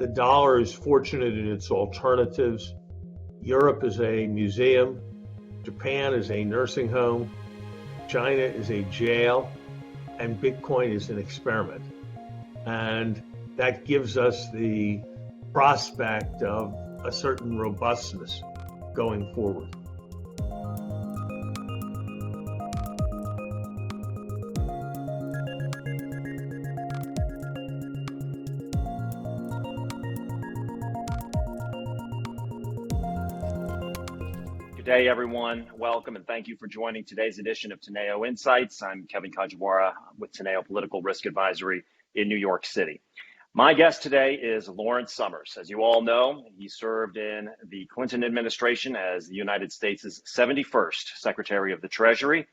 the dollar is fortunate in its alternatives. Europe is a museum. Japan is a nursing home. China is a jail. And Bitcoin is an experiment. And that gives us the prospect of a certain robustness going forward. Good day, everyone. Welcome and thank you for joining today's edition of Teneo Insights. I'm Kevin Kajiwara with Teneo Political Risk Advisory in New York City. My guest today is Lawrence Summers. As you all know, he served in the Clinton administration as the United States' 71st Secretary of the Treasury.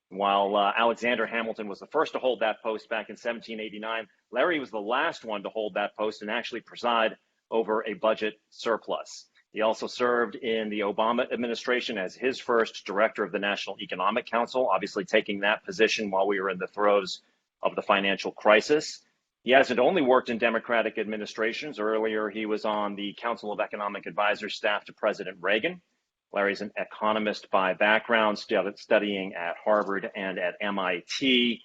While Alexander Hamilton was the first to hold that post back in 1789, Larry was the last one to hold that post and actually preside over a budget surplus. He also served in the Obama administration as his first director of the National Economic Council, obviously taking that position while we were in the throes of the financial crisis. He hasn't only worked in Democratic administrations. Earlier, he was on the Council of Economic Advisors staff to President Reagan. Larry's an economist by background, studying at Harvard and at MIT.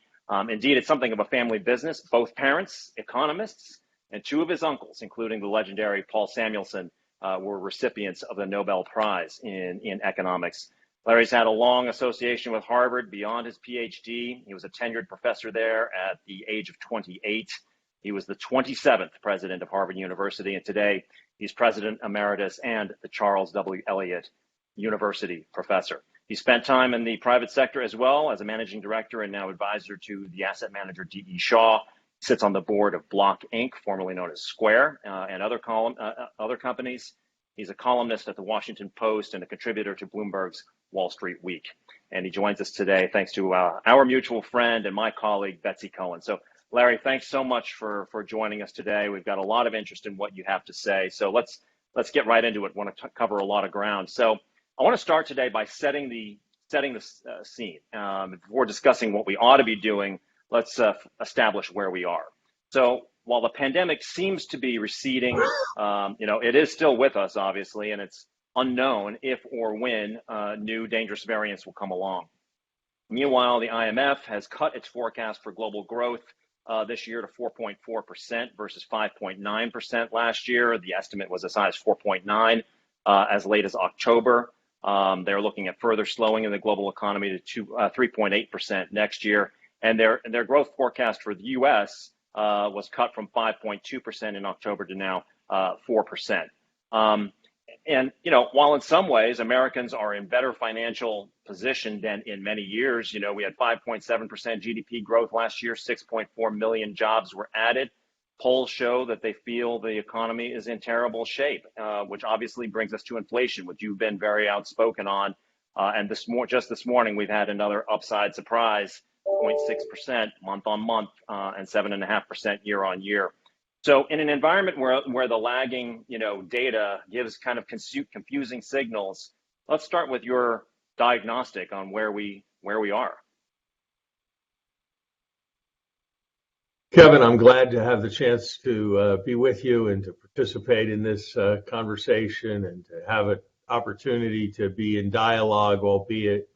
Indeed, it's something of a family business. Both parents, economists, and two of his uncles, including the legendary Paul Samuelson, were recipients of the Nobel Prize in economics. Larry's had a long association with Harvard beyond his PhD. He was a tenured professor there at the age of 28. He was the 27th president of Harvard University, and today he's president emeritus and the Charles W. Eliot University professor. He spent time in the private sector as well as a managing director and now advisor to the asset manager D.E. Shaw. Sits on the board of Block Inc., formerly known as Square, and other companies. He's a columnist at the Washington Post and a contributor to Bloomberg's Wall Street Week. And he joins us today thanks to our mutual friend and my colleague, Betsy Cohen. So, Larry, thanks so much for joining us today. We've got a lot of interest in what you have to say. So let's get right into it. I want to cover a lot of ground. So I want to start today by setting the scene. Before discussing what we ought to be doing, let's establish where we are. So while the pandemic seems to be receding, it is still with us, obviously, and it's unknown if or when new dangerous variants will come along. Meanwhile, the IMF has cut its forecast for global growth this year to 4.4% versus 5.9% last year. The estimate was as high as 4.9 as late as October. They're looking at further slowing in the global economy to 3.8% next year. And their growth forecast for the U.S. Was cut from 5.2% in October to now 4%. While in some ways Americans are in better financial position than in many years, we had 5.7% GDP growth last year, 6.4 million jobs were added. Polls show that they feel the economy is in terrible shape, which obviously brings us to inflation, which you've been very outspoken on. And just this morning, we've had another upside surprise. 0.6% month on month and 7.5% year on year. So in an environment where the lagging data gives kind of confusing signals, let's start with your diagnostic on where we are. Kevin, I'm glad to have the chance to be with you and to participate in this conversation and to have an opportunity to be in dialogue, albeit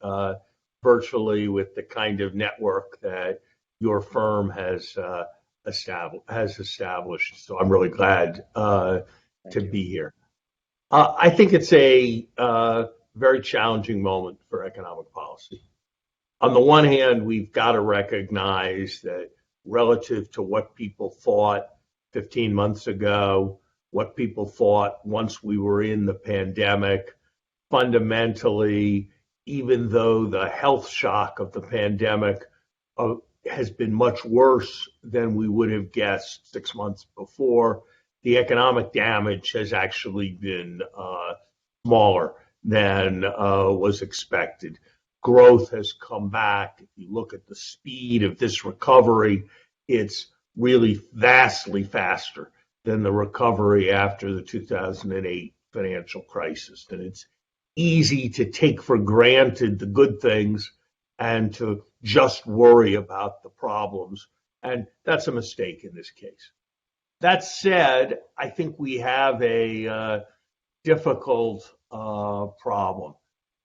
virtually, with the kind of network that your firm has established. So I'm really glad to be here. I think it's a very challenging moment for economic policy. On the one hand, we've got to recognize that relative to what people thought 15 months ago, what people thought once we were in the pandemic, fundamentally, even though the health shock of the pandemic has been much worse than we would have guessed 6 months before, the economic damage has actually been smaller than was expected. Growth has come back. If you look at the speed of this recovery, it's really vastly faster than the recovery after the 2008 financial crisis. And it's easy to take for granted the good things and to just worry about the problems. And that's a mistake in this case. That said, I think we have a difficult problem.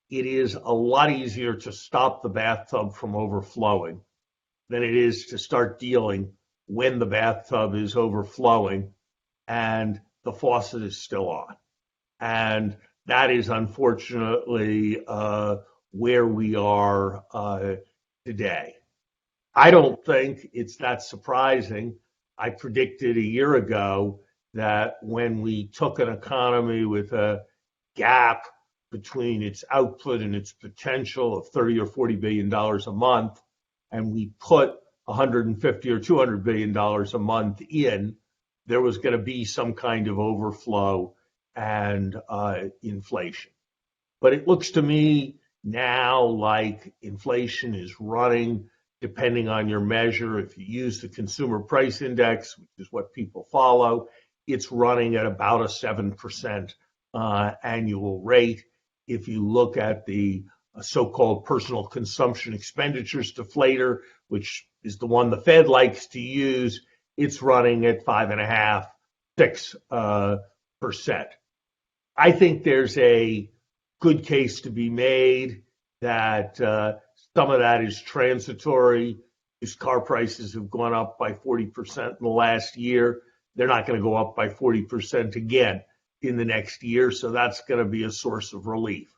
It is a lot easier to stop the bathtub from overflowing than it is to start dealing when the bathtub is overflowing and the faucet is still on. And that is unfortunately where we are today. I don't think it's that surprising. I predicted a year ago that when we took an economy with a gap between its output and its potential of 30 or 40 billion dollars a month, and we put 150 or 200 billion dollars a month in, there was going to be some kind of overflow and inflation. But it looks to me now like inflation is running, depending on your measure. If you use the consumer price index, which is what people follow, it's running at about a 7% annual rate. If you look at the so-called personal consumption expenditures deflator, which is the one the Fed likes to use, it's running at 5.5%, 6%. I think there's a good case to be made that some of that is transitory. Used car prices have gone up by 40% in the last year. They're not going to go up by 40% again in the next year, so that's going to be a source of relief.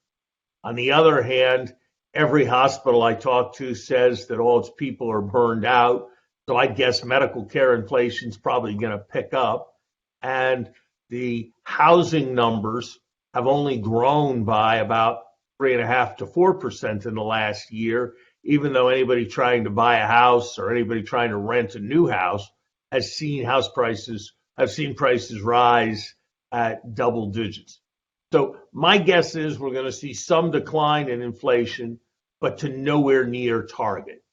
On the other hand, every hospital I talk to says that all its people are burned out, so I guess medical care inflation is probably going to pick up. And the housing numbers have only grown by about 3.5% to 4% in the last year, even though anybody trying to buy a house or anybody trying to rent a new house has seen prices rise at double digits. So my guess is we're going to see some decline in inflation, but to nowhere near target.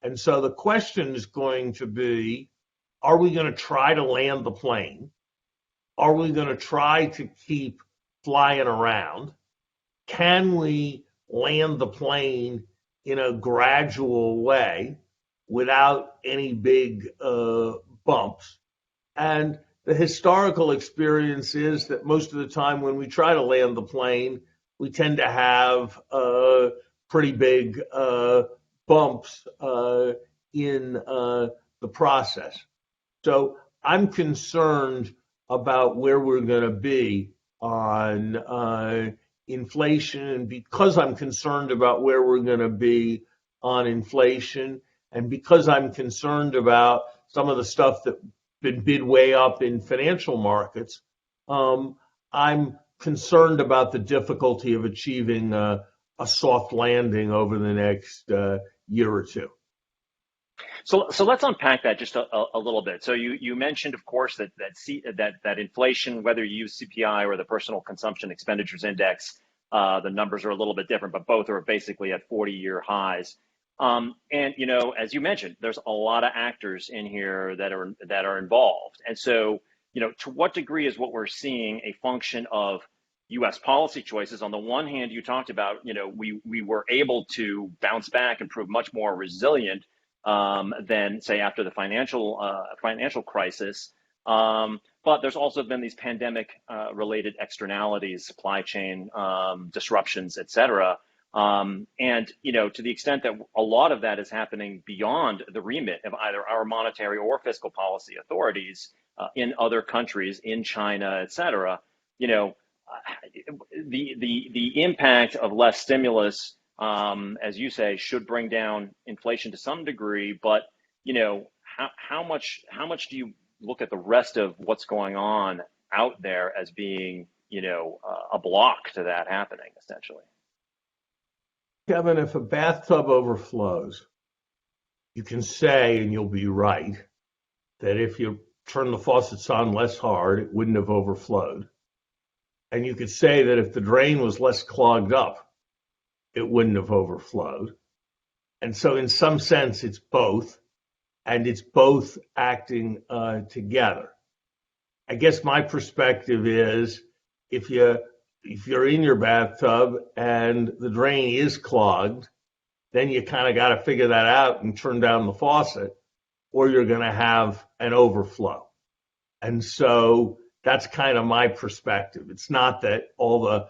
And so the question is going to be, are we going to try to land the plane? Are we going to try to keep flying around? Can we land the plane in a gradual way without any big bumps? And the historical experience is that most of the time when we try to land the plane, we tend to have pretty big bumps in the process. So I'm concerned about where we're going to be on inflation. And because I'm concerned about where we're going to be on inflation, and because I'm concerned about some of the stuff that been bid way up in financial markets, I'm concerned about the difficulty of achieving a soft landing over the next year or two. So let's unpack that just a little bit. So you mentioned, of course, that inflation, whether you use CPI or the personal consumption expenditures index, the numbers are a little bit different, but both are basically at 40-year highs. And as you mentioned, there's a lot of actors in here that are involved. And so, to what degree is what we're seeing a function of U.S. policy choices? On the one hand, you talked about, we were able to bounce back and prove much more resilient than, say, after the financial crisis. But there's also been these pandemic related externalities, supply chain disruptions, et cetera. And, to the extent that a lot of that is happening beyond the remit of either our monetary or fiscal policy authorities in other countries, in China, et cetera, the impact of less stimulus, as you say, should bring down inflation to some degree. But, how much do you look at the rest of what's going on out there as being, a block to that happening, essentially? Kevin, if a bathtub overflows, you can say, and you'll be right, that if you turn the faucets on less hard, it wouldn't have overflowed. And you could say that if the drain was less clogged up, it wouldn't have overflowed. And so in some sense, it's both, and it's both acting together. I guess my perspective is if you're in your bathtub and the drain is clogged, then you kind of got to figure that out and turn down the faucet, or you're going to have an overflow. And so that's kind of my perspective. It's not that all the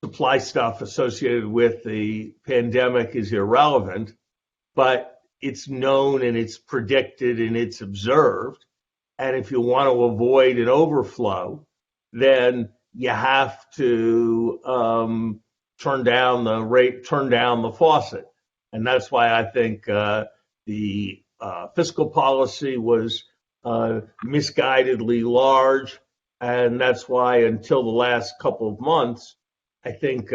supply stuff associated with the pandemic is irrelevant, but it's known and it's predicted and it's observed. And if you want to avoid an overflow, then you have to turn down the faucet. And that's why I think the fiscal policy was misguidedly large. And that's why until the last couple of months, I think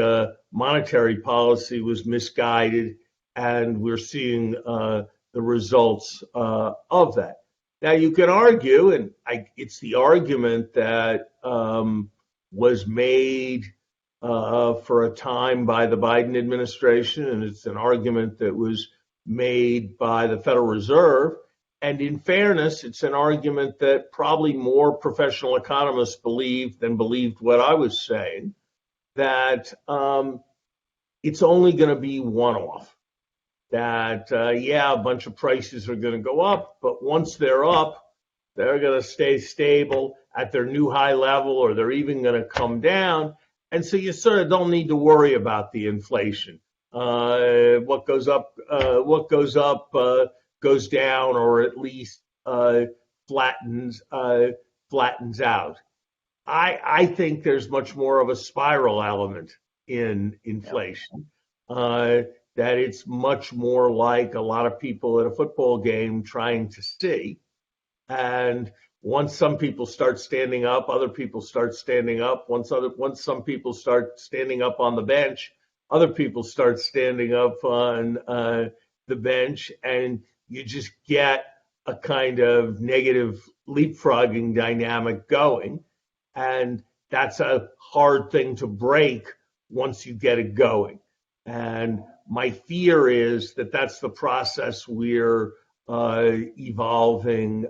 monetary policy was misguided, and we're seeing the results of that. Now, you can argue, and it's the argument that was made for a time by the Biden administration, and it's an argument that was made by the Federal Reserve. And in fairness, it's an argument that probably more professional economists believed than believed what I was saying, that it's only going to be one-off. That, yeah, a bunch of prices are going to go up, but once they're up, they're going to stay stable at their new high level, or they're even going to come down. And so you sort of don't need to worry about the inflation. What goes up goes down, or at least flattens out. I think there's much more of a spiral element in inflation. That it's much more like a lot of people at a football game trying to see. And once some people start standing up, other people start standing up. Once some people start standing up on the bench, other people start standing up on the bench, and you just get a kind of negative leapfrogging dynamic going. And that's a hard thing to break once you get it going. And my fear is that that's the process we're evolving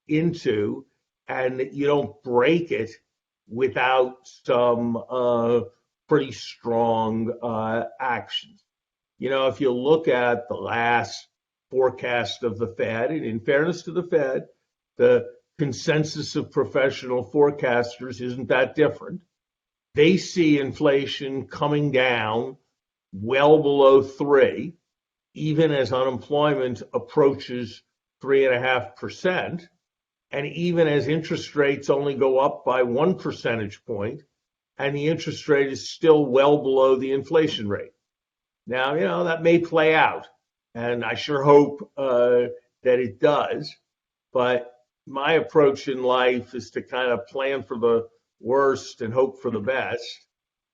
into, and that you don't break it without some pretty strong actions. You know, if you look at the last forecast of the Fed, and in fairness to the Fed, the consensus of professional forecasters isn't that different. They see inflation coming down well below 3, even as unemployment approaches 3.5%, and even as interest rates only go up by 1 percentage point, and the interest rate is still well below the inflation rate. Now, you know, that may play out, and I sure hope that it does, but my approach in life is to kind of plan for the worst and hope for the best,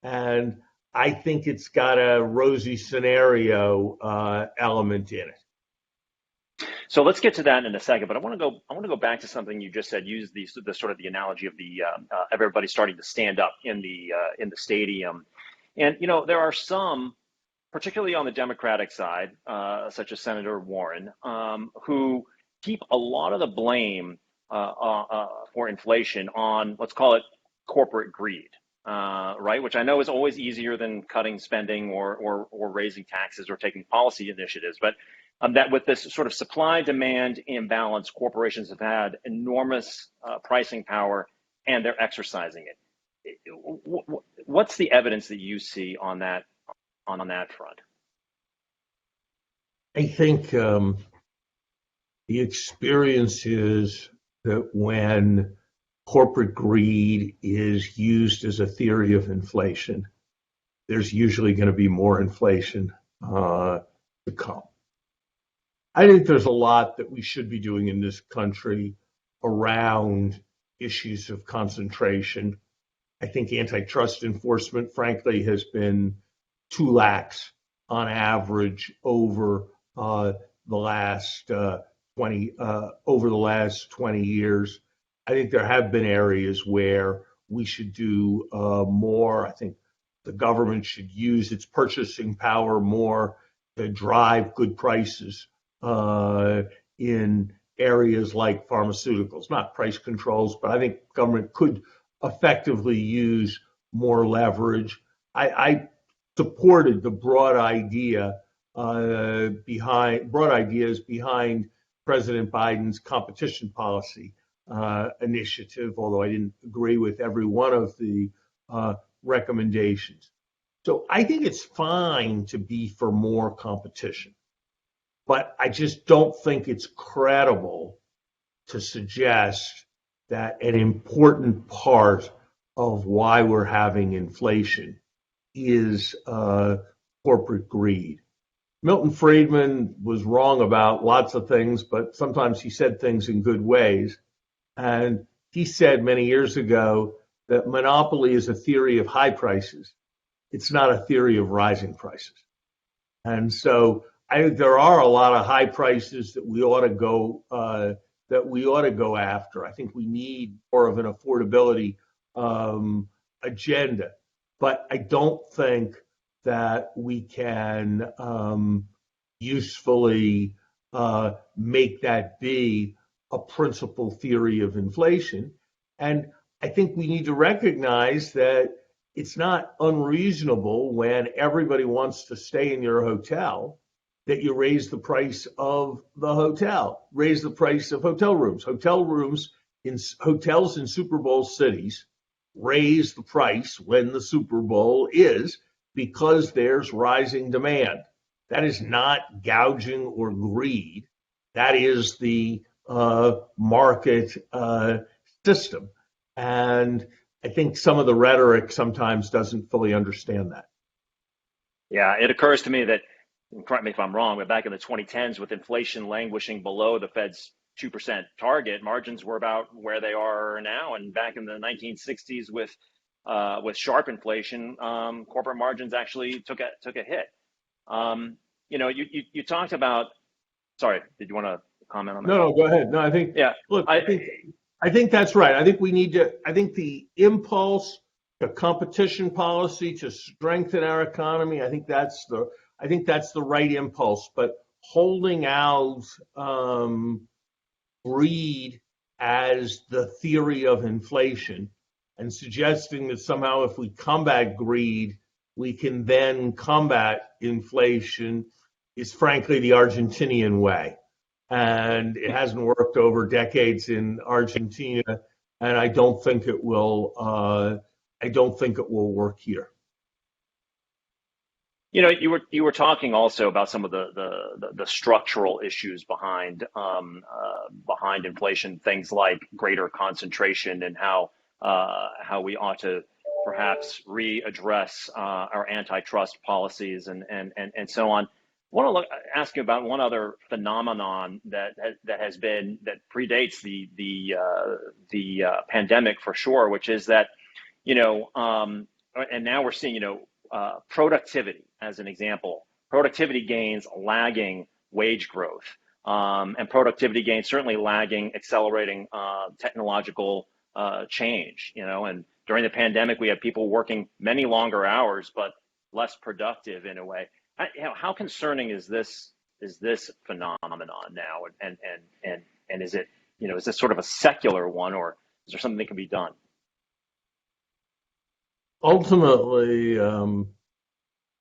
and I think it's got a rosy scenario element in it. So let's get to that in a second. But I want to go back to something you just said. Use the sort of the analogy of the everybody starting to stand up in the stadium, and you know there are some, particularly on the Democratic side, such as Senator Warren, who keep a lot of the blame for inflation on, let's call it, corporate greed. Right, which I know is always easier than cutting spending or raising taxes or taking policy initiatives. But that with this sort of supply-demand imbalance, corporations have had enormous pricing power, and they're exercising it. What's the evidence that you see on that front? I think the experience is that when corporate greed is used as a theory of inflation, there's usually going to be more inflation to come. I think there's a lot that we should be doing in this country around issues of concentration. I think antitrust enforcement, frankly, has been too lax on average over the last 20 years. I think there have been areas where we should do more. I think the government should use its purchasing power more to drive good prices in areas like pharmaceuticals, not price controls, but I think government could effectively use more leverage. I supported the broad ideas behind President Biden's competition policy initiative, although I didn't agree with every one of the recommendations. So I think it's fine to be for more competition, but I just don't think it's credible to suggest that an important part of why we're having inflation is corporate greed. Milton Friedman was wrong about lots of things, but sometimes he said things in good ways. And he said many years ago that monopoly is a theory of high prices. It's not a theory of rising prices. And so I think there are a lot of high prices that we ought to go after. I think we need more of an affordability agenda, but I don't think that we can usefully make that be a principal theory of inflation. And I think we need to recognize that it's not unreasonable when everybody wants to stay in your hotel that you raise the price of the hotel, raise the price of hotel rooms. Hotels in Super Bowl cities raise the price when the Super Bowl is because there's rising demand. That is not gouging or greed. That is the market system. And I think some of the rhetoric sometimes doesn't fully understand that. Yeah, it occurs to me that, correct me if I'm wrong, but back in the 2010s, with inflation languishing below the Fed's 2% target, margins were about where they are now. And back in the 1960s, with sharp inflation, corporate margins actually took a hit. You talked about. Sorry, did you want to comment on that? No, go ahead. No, I think. Yeah. Look, I think that's right. I think we need to. I think the impulse, the competition policy to strengthen our economy. I think that's the right impulse. But holding out greed as the theory of inflation and suggesting that somehow if we combat greed, we can then combat inflation is frankly the Argentinian way. And it hasn't worked over decades in Argentina, and I don't think it will work here. You were talking also about some of the structural issues behind inflation, things like greater concentration and how we ought to perhaps readdress our antitrust policies and so on. I want to ask you about one other phenomenon that predates the pandemic for sure, which is that and now we're seeing productivity as an example. Productivity gains lagging wage growth, and productivity gains certainly lagging accelerating technological change. And during the pandemic, we had people working many longer hours, but less productive in a way. How concerning is this phenomenon now, and is it is this sort of a secular one, or is there something that can be done? Ultimately,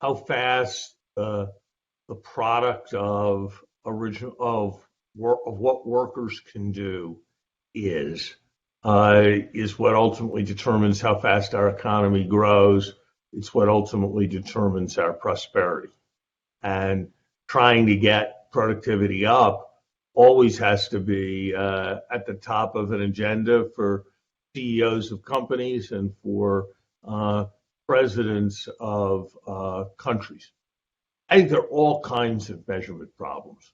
how fast the product of what workers can do is what ultimately determines how fast our economy grows. It's what ultimately determines our prosperity. And trying to get productivity up always has to be at the top of an agenda for CEOs of companies and for presidents of countries. I think there are all kinds of measurement problems.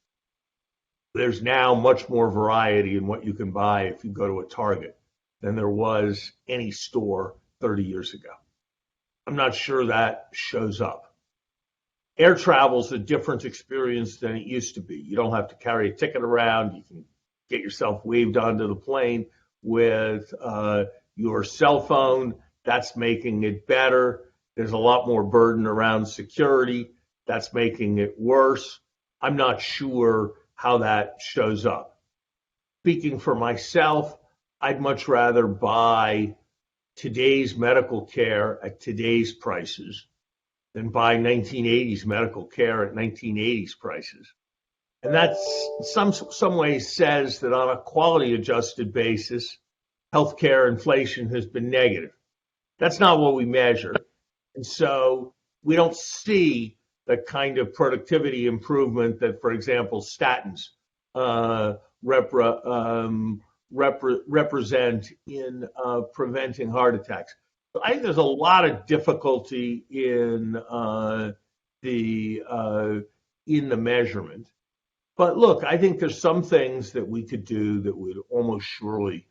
There's now much more variety in what you can buy if you go to a Target than there was any store 30 years ago. I'm not sure that shows up. Air travel is a different experience than it used to be. You don't have to carry a ticket around. You can get yourself waved onto the plane with your cell phone. That's making it better. There's a lot more burden around security. That's making it worse. I'm not sure how that shows up. Speaking for myself, I'd much rather buy today's medical care at today's prices than buy 1980s medical care at 1980s prices. And that's some ways says that on a quality adjusted basis, healthcare inflation has been negative. That's not what we measure. And so we don't see the kind of productivity improvement that, for example, statins represent in preventing heart attacks. So I think there's a lot of difficulty in the measurement. But look, I think there's some things that we could do that would almost surely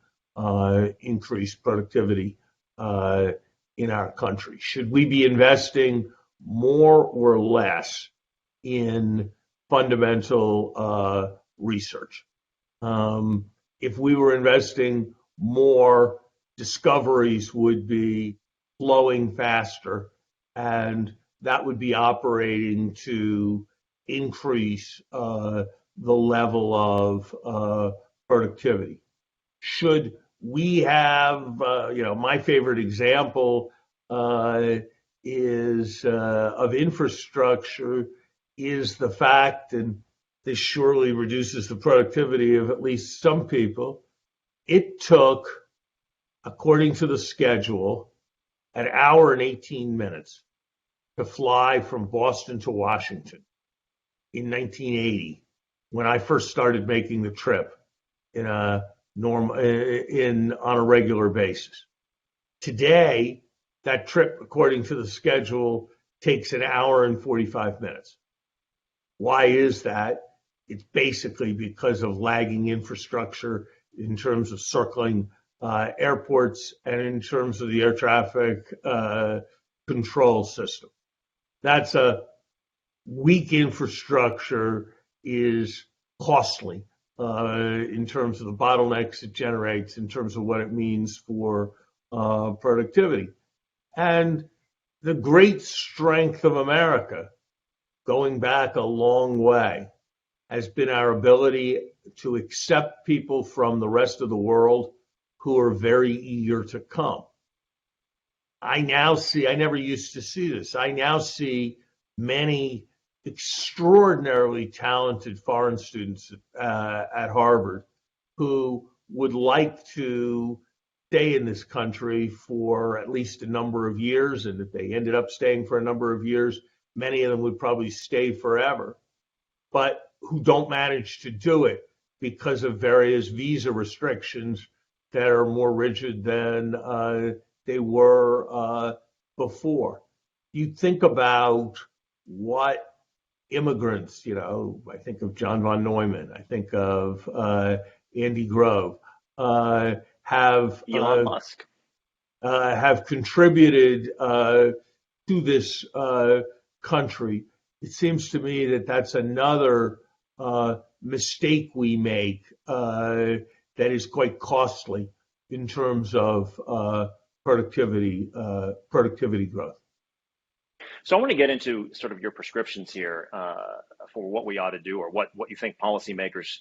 increase productivity in our country. Should we be investing more or less in fundamental research? If we were investing more, discoveries would be flowing faster, and that would be operating to increase the level of productivity. Should we have, my favorite example is of infrastructure is the fact, and this surely reduces the productivity of at least some people. It took, according to the schedule, an hour and 18 minutes to fly from Boston to Washington in 1980, when I first started making the trip on a regular basis. Today, that trip, according to the schedule, takes an hour and 45 minutes. Why is that? It's basically because of lagging infrastructure in terms of circling airports and in terms of the air traffic control system. That's a weak infrastructure is costly in terms of the bottlenecks it generates, in terms of what it means for productivity. And the great strength of America, going back a long way, has been our ability to accept people from the rest of the world who are very eager to come. I never used to see this. I now see many extraordinarily talented foreign students at Harvard who would like to stay in this country for at least a number of years, and if they ended up staying for a number of years, many of them would probably stay forever, but who don't manage to do it because of various visa restrictions that are more rigid than they were before. You think about what immigrants, I think of John von Neumann, I think of Andy Grove, have Elon Musk have contributed to this country. It seems to me that that's another mistake we make that is quite costly in terms of productivity growth. So I want to get into sort of your prescriptions here for what we ought to do, or what you think policymakers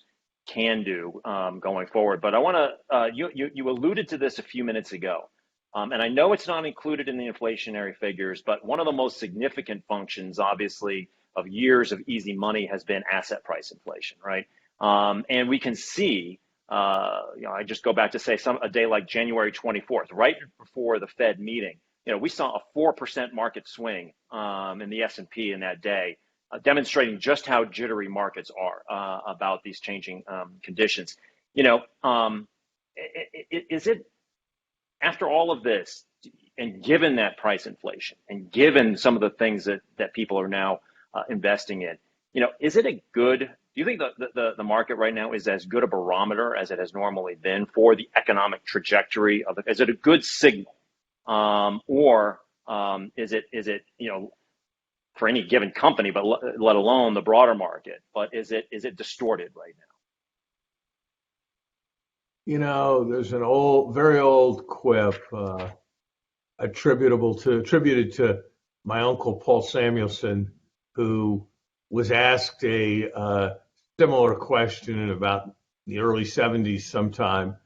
can do going forward. But I want to, you alluded to this a few minutes ago, and I know it's not included in the inflationary figures, but one of the most significant functions, obviously, of years of easy money has been asset price inflation, right? And we can see, I just go back to say a day like January 24th, right before the Fed meeting, we saw a 4% market swing in the S&P in that day, demonstrating just how jittery markets are about these changing conditions. Is it, after all of this, and given that price inflation, and given some of the things that people are now investing in, is it do you think the market right now is as good a barometer as it has normally been for the economic trajectory of it? Is it a good signal? Or is it for any given company, but let alone the broader market, but is it distorted right now? There's an very old quip attributed to my uncle Paul Samuelson, who was asked a similar question in about the early 70s sometime.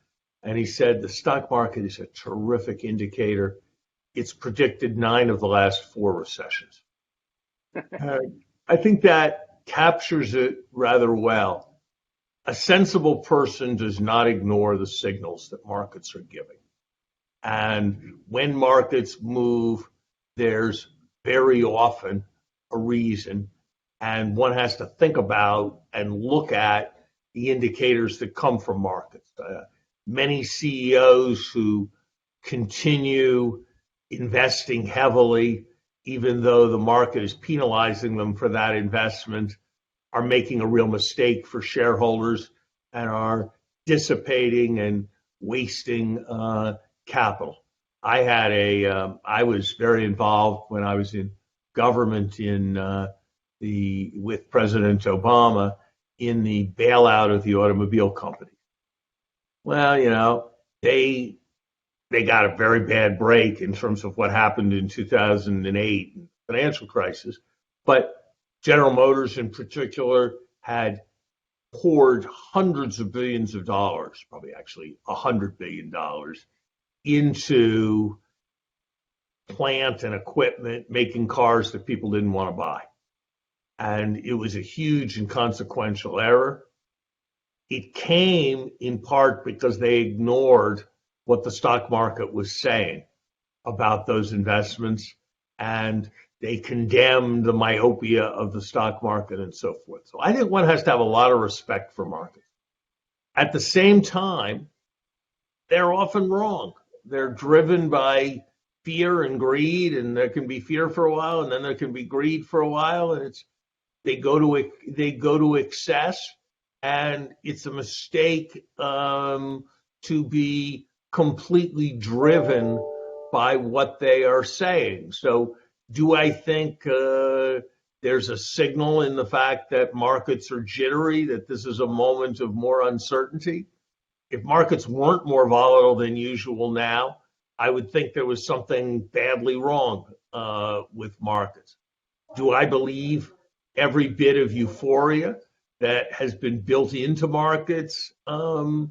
And he said, the stock market is a terrific indicator. It's predicted 9 of the last 4 recessions. I think that captures it rather well. A sensible person does not ignore the signals that markets are giving. And when markets move, there's very often a reason, and one has to think about and look at the indicators that come from markets. Many CEOs who continue investing heavily, even though the market is penalizing them for that investment, are making a real mistake for shareholders and are dissipating and wasting capital. I was very involved when I was in government with President Obama in the bailout of the automobile company. Well, they got a very bad break in terms of what happened in 2008 financial crisis, but General Motors in particular had poured hundreds of billions of dollars, probably actually $100 billion, into plant and equipment making cars that people didn't want to buy. And it was a huge and consequential error. It came in part because they ignored what the stock market was saying about those investments, and they condemned the myopia of the stock market and so forth. So I think one has to have a lot of respect for markets. At the same time, they're often wrong. They're driven by fear and greed, and there can be fear for a while, and then there can be greed for a while, and they go to excess, and it's a mistake to be completely driven by what they are saying. So do I think there's a signal in the fact that markets are jittery, that this is a moment of more uncertainty? If markets weren't more volatile than usual now, I would think there was something badly wrong with markets. Do I believe every bit of euphoria that has been built into markets in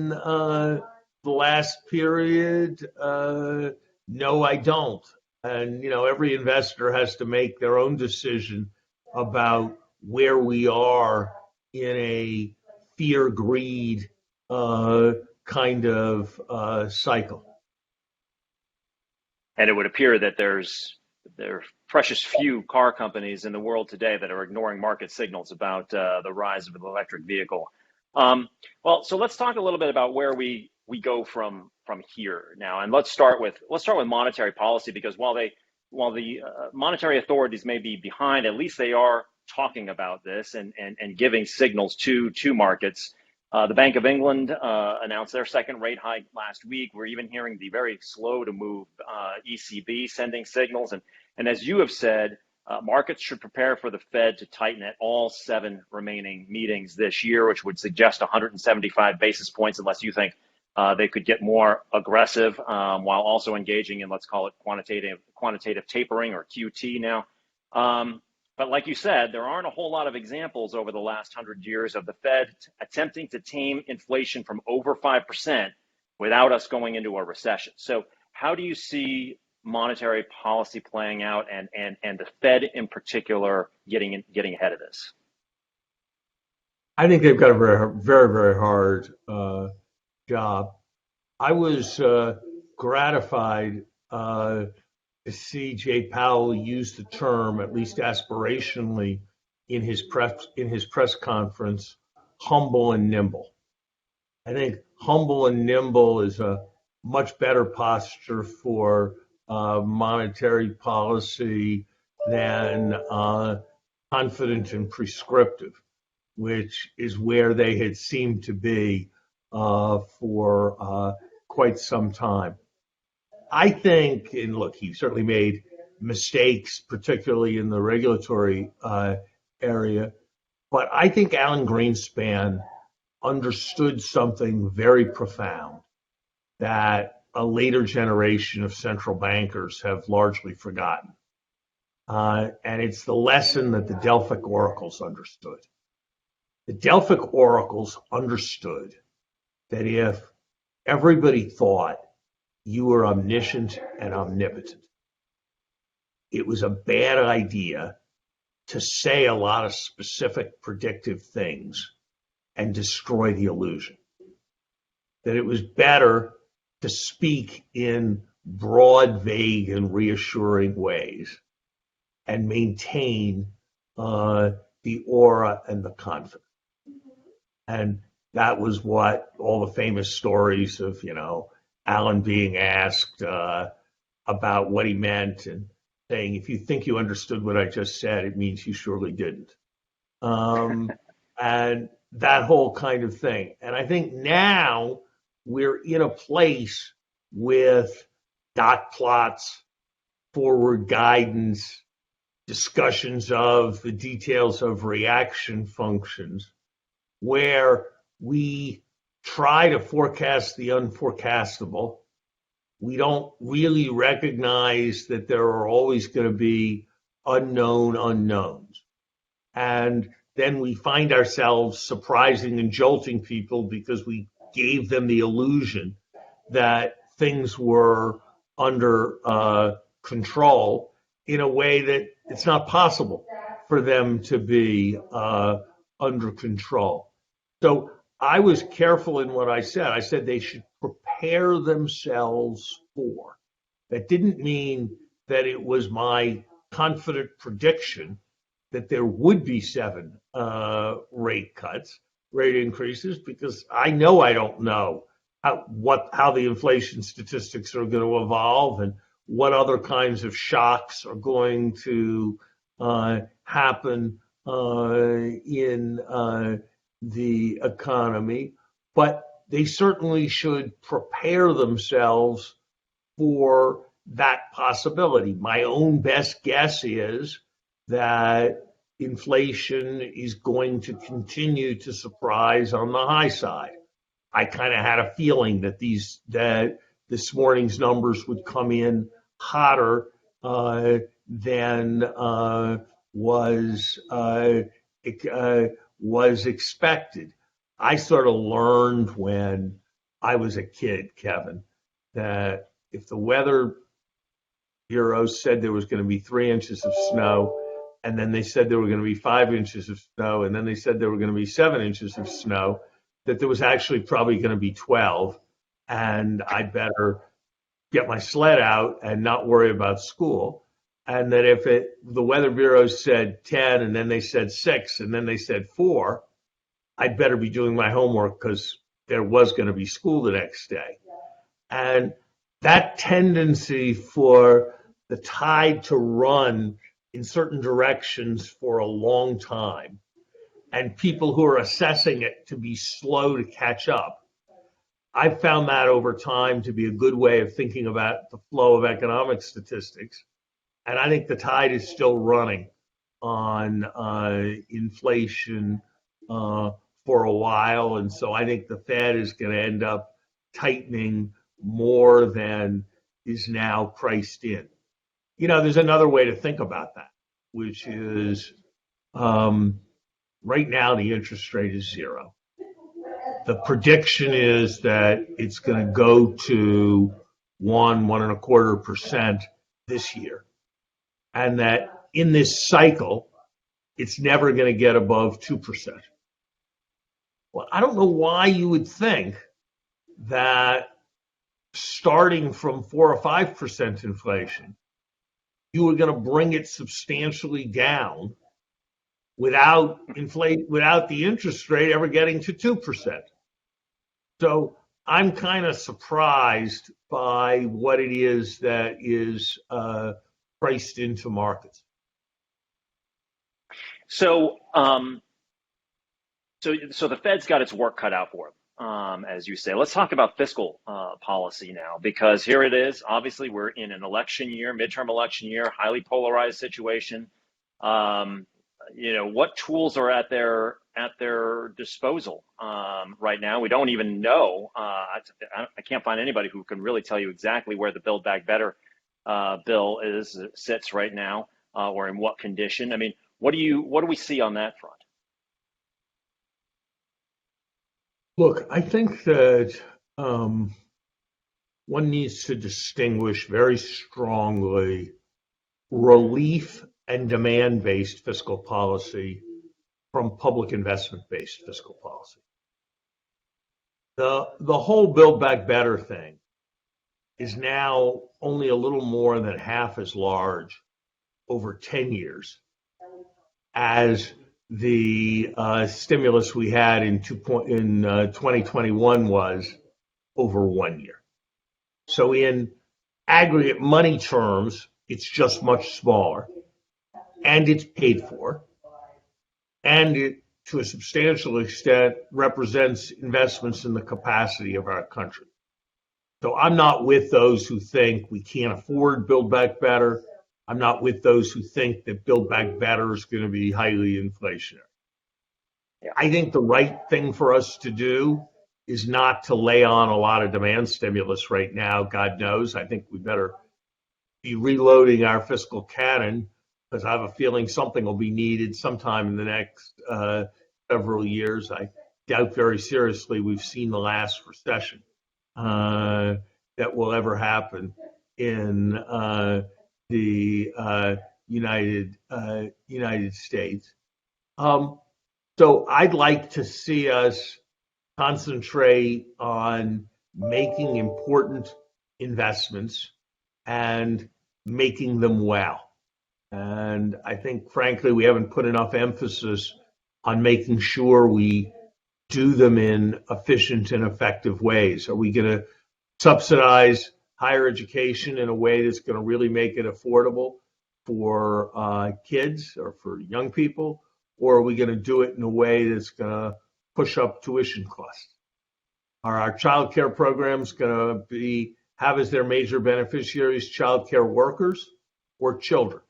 the last period? No, I don't. And, every investor has to make their own decision about where we are in a fear-greed kind of cycle. And it would appear that there are precious few car companies in the world today that are ignoring market signals about the rise of an electric vehicle. So let's talk a little bit about where we go from here now, and let's start with monetary policy, because while the monetary authorities may be behind, at least they are talking about this and giving signals to markets. The Bank of England announced their second rate hike last week. We're even hearing the very slow to move ECB sending signals. And as you have said, markets should prepare for the Fed to tighten at all 7 remaining meetings this year, which would suggest 175 basis points, unless you think they could get more aggressive while also engaging in, let's call it quantitative tapering, or QT now. But like you said, there aren't a whole lot of examples over the last 100 years of the Fed attempting to tame inflation from over 5% without us going into a recession. So how do you see monetary policy playing out, and the Fed in particular getting ahead of this? I think they've got a very, very, very hard job. I was gratified to see Jay Powell use the term, at least aspirationally, in his press conference, humble and nimble. I think humble and nimble is a much better posture for monetary policy than confident and prescriptive, which is where they had seemed to be for quite some time. I think, and look, he certainly made mistakes, particularly in the regulatory area, but I think Alan Greenspan understood something very profound that a later generation of central bankers have largely forgotten. And it's the lesson that the Delphic Oracles understood. The Delphic Oracles understood that if everybody thought you were omniscient and omnipotent, it was a bad idea to say a lot of specific predictive things and destroy the illusion. That it was better to speak in broad, vague, and reassuring ways and maintain the aura and the confidence. And that was what all the famous stories of, Alan being asked about what he meant and saying, if you think you understood what I just said, it means you surely didn't. And that whole kind of thing. And I think now we're in a place with dot plots, forward guidance, discussions of the details of reaction functions, where we try to forecast the unforecastable. We don't really recognize that there are always going to be unknown unknowns. And then we find ourselves surprising and jolting people because we gave them the illusion that things were under control in a way that it's not possible for them to be under control. So I was careful in what I said. I said they should prepare themselves for. That didn't mean that it was my confident prediction that there would be 7 rate increases, because I know I don't know how the inflation statistics are going to evolve and what other kinds of shocks are going to happen in the economy. But they certainly should prepare themselves for that possibility. My own best guess is that inflation is going to continue to surprise on the high side. I kind of had a feeling that this morning's numbers would come in hotter than was expected. I sort of learned when I was a kid, Kevin, that if the Weather Bureau said there was going to be 3 inches of snow, and then they said there were going to be 5 inches of snow, and then they said there were going to be 7 inches of snow, that there was actually probably going to be 12, and I better get my sled out and not worry about school. And that if the Weather Bureau said 10, and then they said 6, and then they said 4, I'd better be doing my homework because there was going to be school the next day. And that tendency for the tide to run in certain directions for a long time, and people who are assessing it to be slow to catch up, I've found that over time to be a good way of thinking about the flow of economic statistics. And I think the tide is still running on inflation for a while. And so I think the Fed is going to end up tightening more than is now priced in. There's another way to think about that, which is right now the interest rate is 0. The prediction is that it's going to go to 1.25% this year. And that in this cycle, it's never going to get above 2%. Well, I don't know why you would think that starting from 4 or 5% inflation, you were going to bring it substantially down without the interest rate ever getting to 2%. So I'm kind of surprised by what it is that is priced into markets. So the Fed's got its work cut out for it, as you say. Let's talk about fiscal policy now, because here it is. Obviously, we're in an election year, midterm election year, highly polarized situation. What tools are at their disposal right now? We don't even know. I can't find anybody who can really tell you exactly where the Build Back Better bill sits right now, or in what condition. I mean, what do we see on that front? Look, I think that one needs to distinguish very strongly relief and demand-based fiscal policy from public investment-based fiscal policy. The whole Build Back Better thing is now only a little more than half as large over 10 years as the stimulus we had in 2021 was over 1 year. So in aggregate money terms, it's just much smaller, and it's paid for, and it, to a substantial extent, represents investments in the capacity of our country. So I'm not with those who think we can't afford Build Back Better. I'm not with those who think that Build Back Better is going to be highly inflationary. I think the right thing for us to do is not to lay on a lot of demand stimulus right now, God knows. I think we better be reloading our fiscal cannon, because I have a feeling something will be needed sometime in the next several years. I doubt very seriously we've seen the last recession that will ever happen in the United States. So I'd like to see us concentrate on making important investments and making them well. And I think, frankly, we haven't put enough emphasis on making sure we do them in efficient and effective ways. Are we going to subsidize higher education in a way that's going to really make it affordable for kids or for young people? Or are we going to do it in a way that's going to push up tuition costs? Are our child care programs going to have as their major beneficiaries child care workers or children?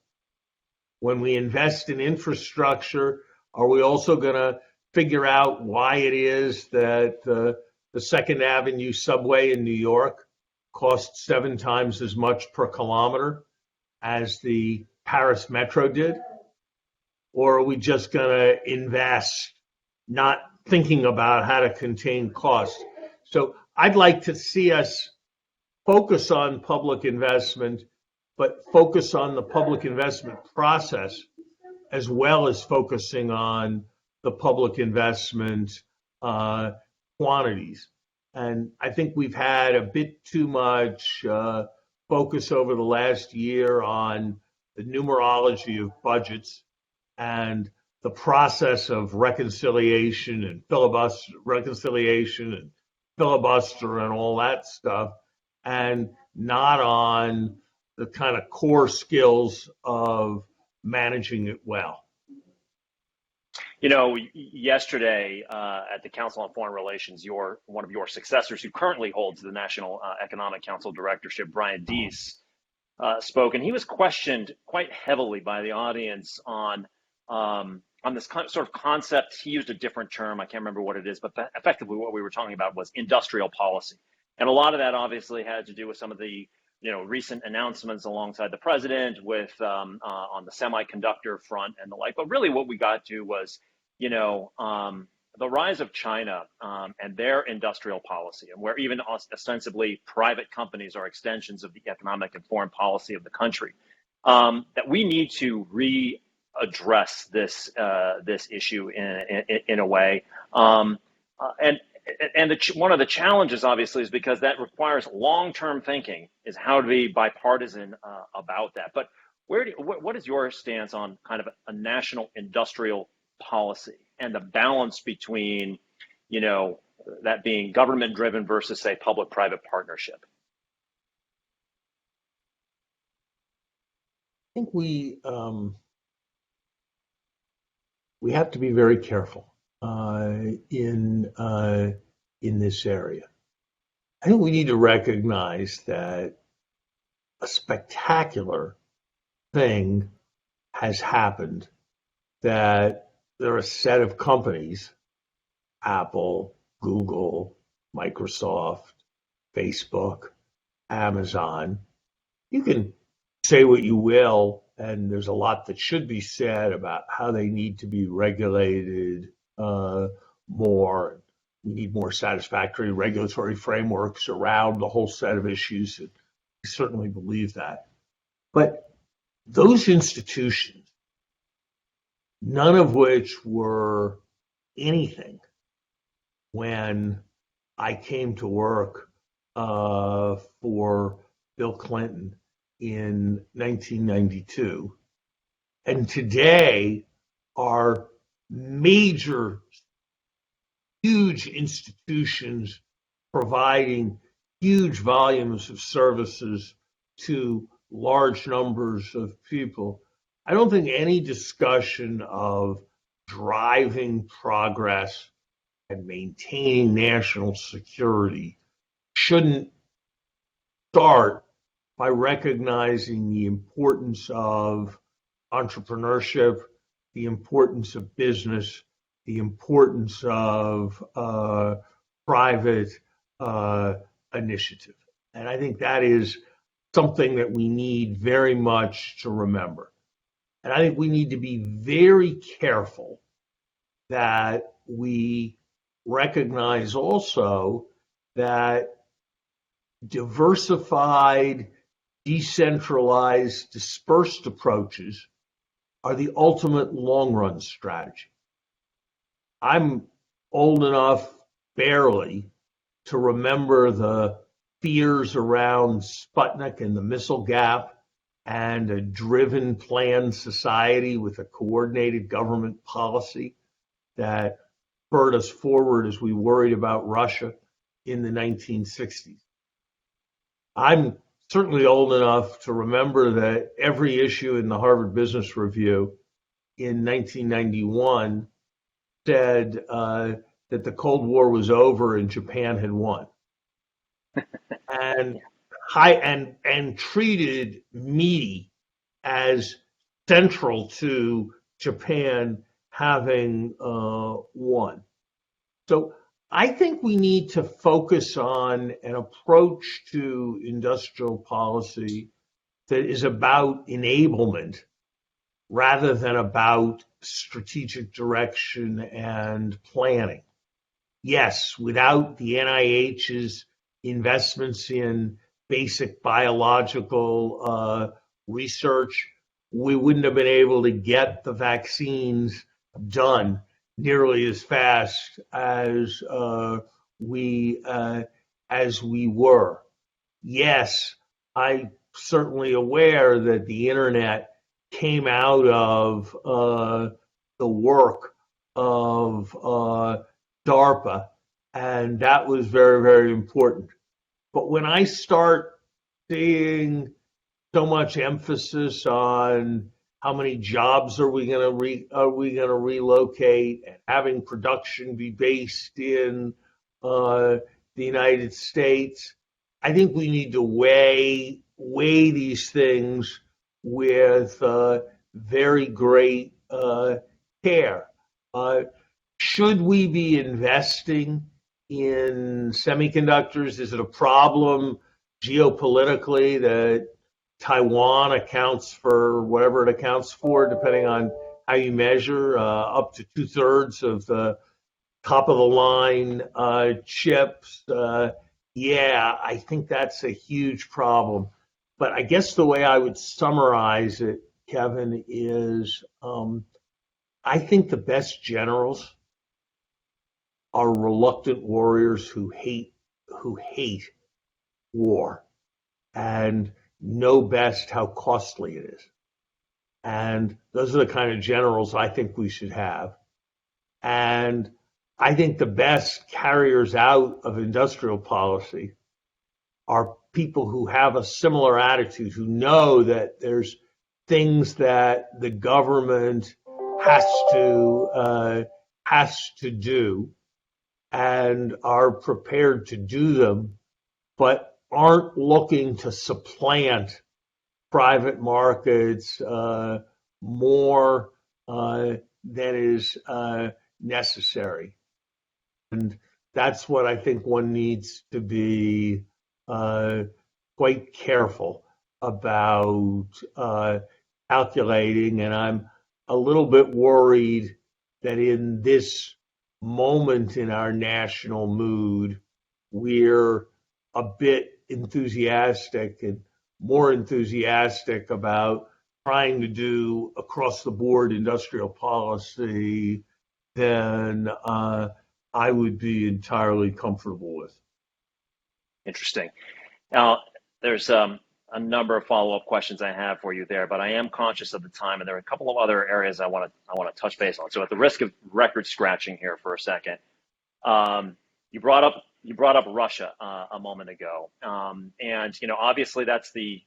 When we invest in infrastructure, are we also going to figure out why it is that the Second Avenue subway in New York costs 7 times as much per kilometer as the Paris Metro did? Or are we just going to invest, not thinking about how to contain costs? So I'd like to see us focus on public investment, but focus on the public investment process as well as focusing on the public investment quantities. And I think we've had a bit too much focus over the last year on the numerology of budgets and the process of reconciliation and filibuster and all that stuff, and not on the kind of core skills of managing it well. You know, yesterday at the Council on Foreign Relations, one of your successors who currently holds the National Economic Council directorship, Brian Deese, spoke, and he was questioned quite heavily by the audience on this sort of concept. He used a different term. I can't remember what it is, but effectively what we were talking about was industrial policy. And a lot of that obviously had to do with some of the recent announcements alongside the president with on the semiconductor front and the like. But really what we got to was, the rise of China and their industrial policy, and where even ostensibly private companies are extensions of the economic and foreign policy of the country, that we need to readdress this issue in a way. And one of the challenges, obviously, is because that requires long-term thinking, is how to be bipartisan about that. But what is your stance on kind of a national industrial policy and the balance between, that being government-driven versus, say, public-private partnership? I think we have to be very careful in this area. I think we need to recognize that a spectacular thing has happened, that there are a set of companies, Apple, Google, Microsoft, Facebook, Amazon. You can say what you will, and there's a lot that should be said about how they need to be regulated more. We need more satisfactory regulatory frameworks around the whole set of issues. I certainly believe that. But those institutions none of which were anything when I came to work for Bill Clinton in 1992. And today are major, huge institutions providing huge volumes of services to large numbers of people. I don't think any discussion of driving progress and maintaining national security shouldn't start by recognizing the importance of entrepreneurship, the importance of business, the importance of private initiative. And I think that is something that we need very much to remember. And I think we need to be very careful that we recognize also that diversified, decentralized, dispersed approaches are the ultimate long-run strategy. I'm old enough, barely, to remember the fears around Sputnik and the missile gap and a driven, planned society with a coordinated government policy that spurred us forward as we worried about Russia in the 1960s. I'm certainly old enough to remember that every issue in the Harvard Business Review in 1991 said that the Cold War was over and Japan had won, and and treated me as central to Japan having won. So I think we need to focus on an approach to industrial policy that is about enablement rather than about strategic direction and planning. Yes, without the NIH's investments in basic biological research, we wouldn't have been able to get the vaccines done nearly as fast as we were. Yes, I'm certainly aware that the internet came out of the work of DARPA, and that was very, very important. But when I start seeing so much emphasis on how many jobs are we going to relocate, and having production be based in the United States, I think we need to weigh these things with very great care. Should we be investing in semiconductors? Is it a problem geopolitically that Taiwan accounts for whatever it accounts for, depending on how you measure, up to 2/3 of the top of the line chips? Yeah, I think that's a huge problem. But I guess the way I would summarize it, Kevin, is I think the best generals are reluctant warriors who hate war and know best how costly it is. And those are the kind of generals I think we should have. And I think the best carriers out of industrial policy are people who have a similar attitude, who know that there's things that the government has to do and are prepared to do them, but aren't looking to supplant private markets more than is necessary. And that's what I think one needs to be quite careful about calculating. And I'm a little bit worried that in this moment in our national mood, we're a bit enthusiastic and more enthusiastic about trying to do across the board industrial policy, then I would be entirely comfortable with. Interesting. Now, there's a number of follow-up questions I have for you there, but I am conscious of the time, and there are a couple of other areas I want to touch base on. So, at the risk of record scratching here for a second, you brought up Russia a moment ago, and obviously that's the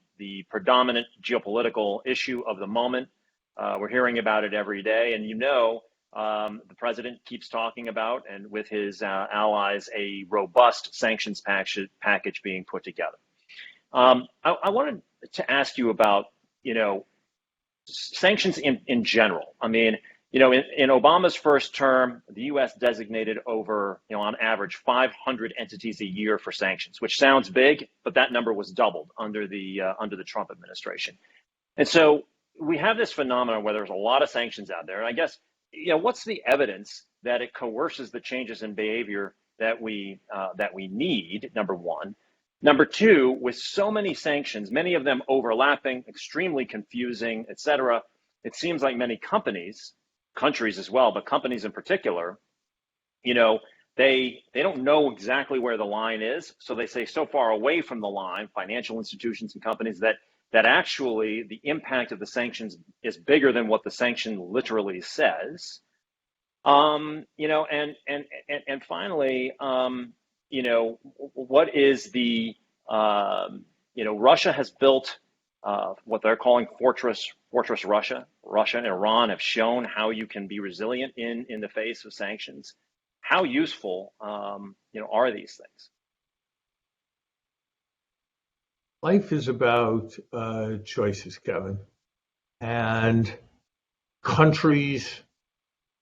predominant geopolitical issue of the moment. We're hearing about it every day, and the president keeps talking about, and with his allies, a robust sanctions package being put together. I wanted to ask you about, sanctions in general. I mean, in Obama's first term, the U.S. designated over, on average, 500 entities a year for sanctions, which sounds big, but that number was doubled under the Trump administration. And so we have this phenomenon where there's a lot of sanctions out there, and I guess, what's the evidence that it coerces the changes in behavior that we need? Number one. Number two, with so many sanctions, many of them overlapping, extremely confusing, et cetera, it seems like many countries as well, but companies in particular, they don't know exactly where the line is. So they stay so far away from the line, financial institutions and companies, that actually the impact of the sanctions is bigger than what the sanction literally says. And finally, what is the, Russia has built what they're calling Fortress Russia. Russia and Iran have shown how you can be resilient in the face of sanctions. How useful, are these things? Life is about choices, Kevin. And countries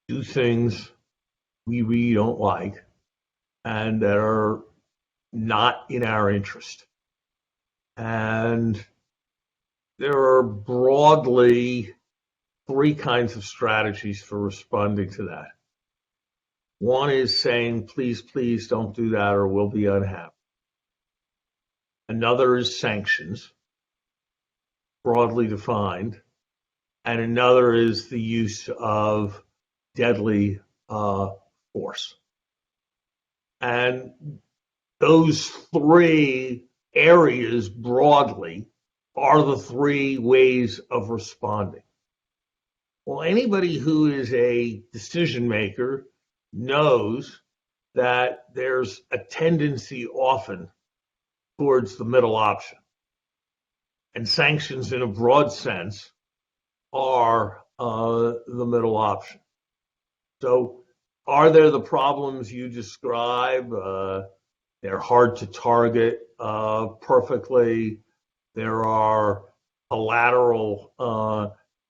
do things we really don't like and that are not in our interest. And there are broadly three kinds of strategies for responding to that. One is saying, please, please don't do that or we'll be unhappy. Another is sanctions, broadly defined. And another is the use of deadly force. And those three areas broadly are the three ways of responding. Well, anybody who is a decision maker knows that there's a tendency often towards the middle option. And sanctions in a broad sense are the middle option. So are there the problems you describe? They're hard to target perfectly. There are collateral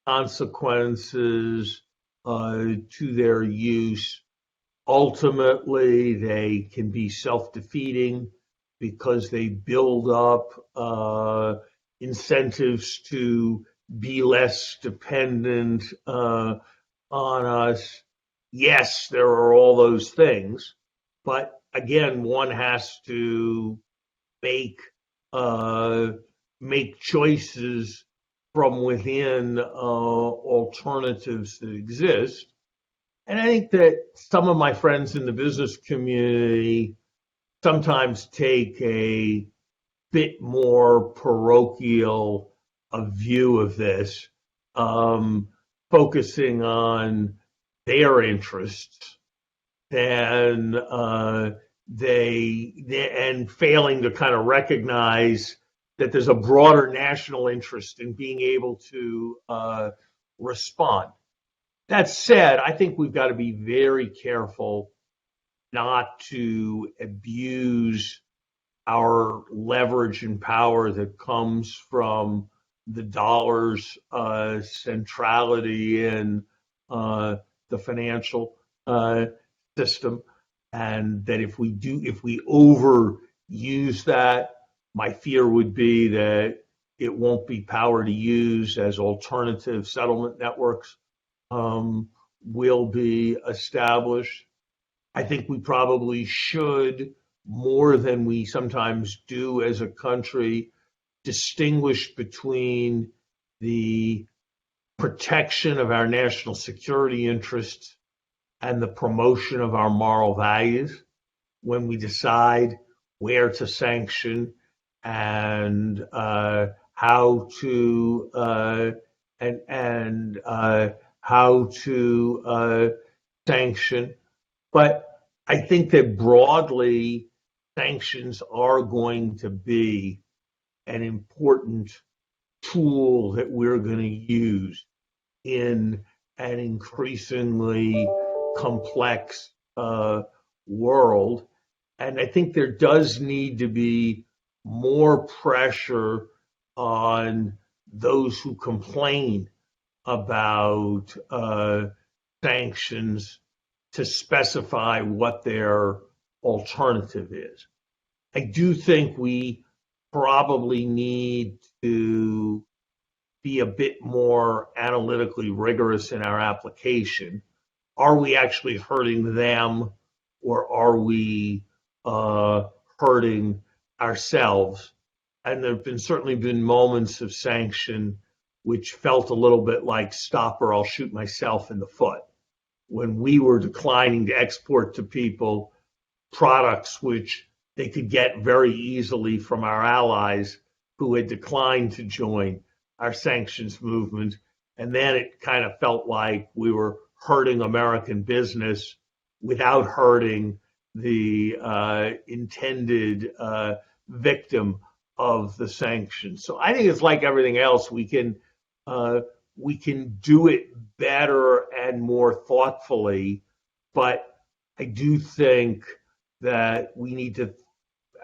consequences to their use. Ultimately, they can be self-defeating because they build up incentives to be less dependent on us. Yes, there are all those things, but again, one has to make choices from within alternatives that exist. And I think that some of my friends in the business community sometimes take a bit more parochial view of this, focusing on their interests and and failing to kind of recognize that there's a broader national interest in being able to respond. That said, I think we've got to be very careful not to abuse our leverage and power that comes from the dollar's centrality in the financial system, and that if we overuse that, my fear would be that it won't be power to use as alternative settlement networks will be established. I think we probably should, more than we sometimes do as a country, distinguish between the protection of our national security interests and the promotion of our moral values when we decide where to sanction and how to how to sanction. But I think that broadly, sanctions are going to be an important tool that we're going to use in an increasingly complex world. And I think there does need to be more pressure on those who complain about sanctions to specify what their alternative is. I do think we probably need to be a bit more analytically rigorous in our application. Are we actually hurting them, or are we hurting ourselves? And there have certainly been moments of sanction which felt a little bit like stop or I'll shoot myself in the foot, when we were declining to export to people products which they could get very easily from our allies who had declined to join our sanctions movement. And then it kind of felt like we were hurting American business without hurting the intended victim of the sanctions. So I think it's like everything else. We can do it better and more thoughtfully, but I do think that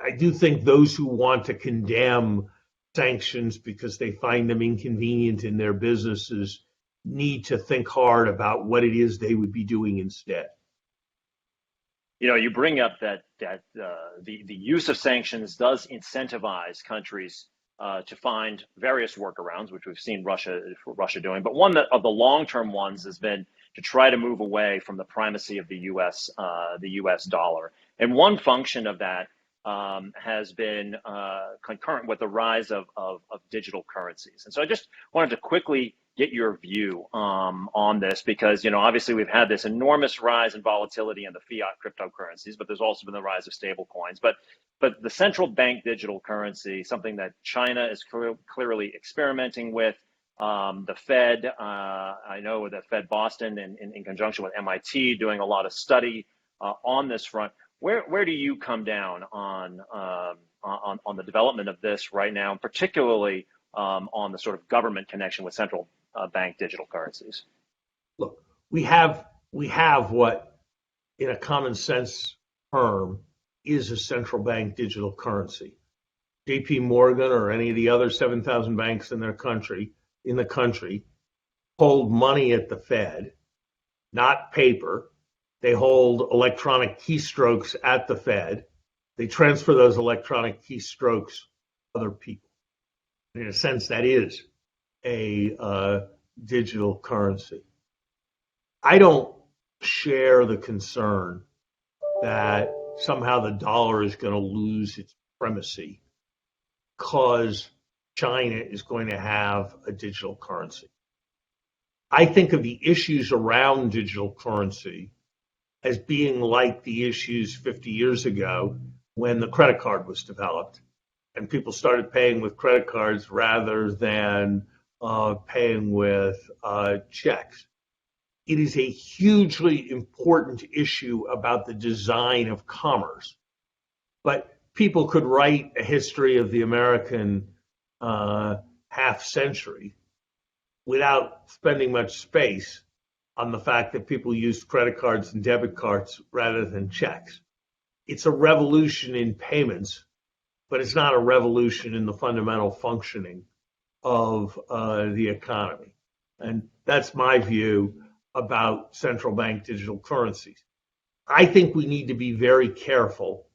I do think those who want to condemn sanctions because they find them inconvenient in their businesses need to think hard about what it is they would be doing instead. You know, you bring up that the use of sanctions does incentivize countries to find various workarounds, which we've seen Russia doing. But one of the long-term ones has been to try to move away from the primacy of the U.S. dollar. And one function of that has been concurrent with the rise of digital currencies. And so I just wanted to quickly get your view on this, because, you know, obviously we've had this enormous rise in volatility in the fiat cryptocurrencies, but there's also been the rise of stable coins. But the central bank digital currency, something that China is clearly experimenting with, the Fed, I know the Fed Boston in conjunction with MIT doing a lot of study on this front. Where do you come down on the development of this right now, and particularly on the sort of government connection with central bank digital currencies? Look, we have what, in a common sense term, is a central bank digital currency. JP Morgan or any of the other 7,000 banks in the country hold money at the Fed, not paper. They hold electronic keystrokes at the Fed. They transfer those electronic keystrokes to other people. In a sense, that is a digital currency. I don't share the concern that somehow the dollar is going to lose its primacy because China is going to have a digital currency. I think of the issues around digital currency as being like the issues 50 years ago when the credit card was developed and people started paying with credit cards rather than paying with checks. It is a hugely important issue about the design of commerce. But people could write a history of the American half century without spending much space on the fact that people used credit cards and debit cards rather than checks. It's a revolution in payments, but it's not a revolution in the fundamental functioning of the economy. And that's my view about central bank digital currencies. I think we need to be very careful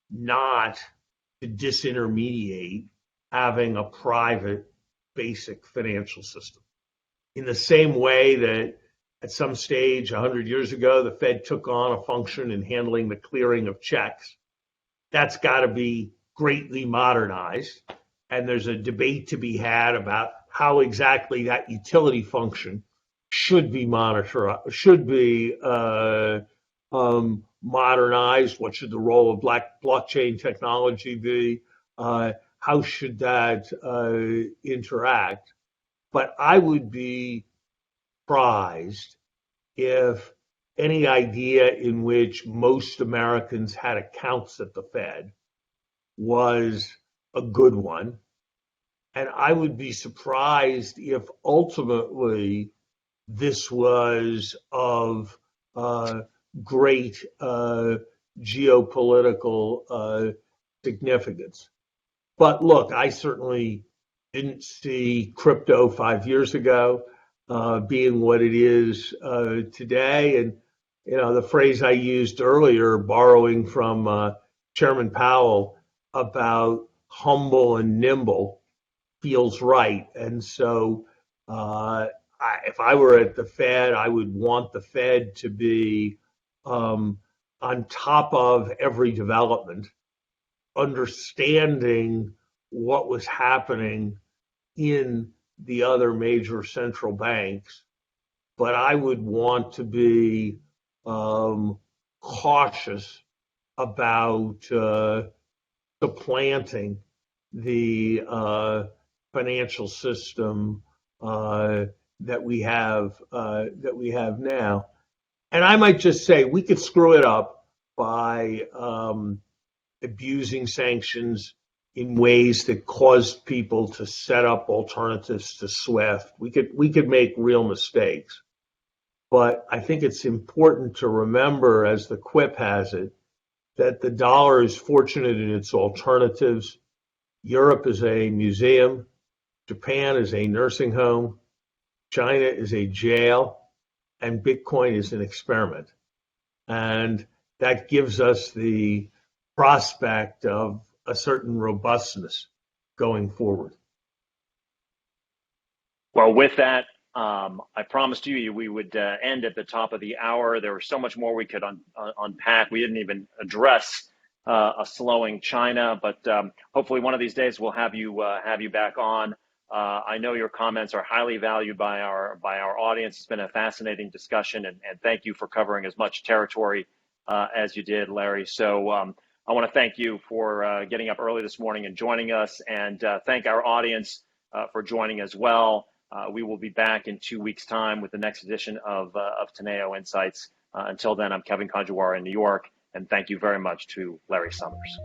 not to disintermediate having a private basic financial system. In the same way that at some stage 100 years ago, the Fed took on a function in handling the clearing of checks, that's got to be greatly modernized. And there's a debate to be had about how exactly that utility function should be should be modernized. What should the role of blockchain technology be? How should that interact? But I would be surprised if any idea in which most Americans had accounts at the Fed was a good one. And I would be surprised if ultimately this was of great geopolitical significance. But look, I certainly didn't see crypto 5 years ago being what it is today. And, the phrase I used earlier, borrowing from Chairman Powell about humble and nimble, feels right. And so if I were at the Fed, I would want the Fed to be on top of every development, understanding what was happening in the other major central banks. But I would want to be cautious about supplanting the financial system that we have now. And I might just say we could screw it up by abusing sanctions in ways that caused people to set up alternatives to SWIFT. We could make real mistakes. But I think it's important to remember, as the quip has it, that the dollar is fortunate in its alternatives. Europe is a museum. Japan is a nursing home. China is a jail. And Bitcoin is an experiment. And that gives us the prospect of a certain robustness going forward. Well, with that, I promised you we would end at the top of the hour. There was so much more we could unpack. We didn't even address a slowing China, but hopefully one of these days we'll have you back on. I know your comments are highly valued by our audience. It's been a fascinating discussion, and thank you for covering as much territory as you did, Larry. So I want to thank you for getting up early this morning and joining us, and thank our audience for joining as well. We will be back in 2 weeks' time with the next edition of Teneo Insights. Until then, I'm Kevin Kajiwara in New York, and thank you very much to Larry Summers.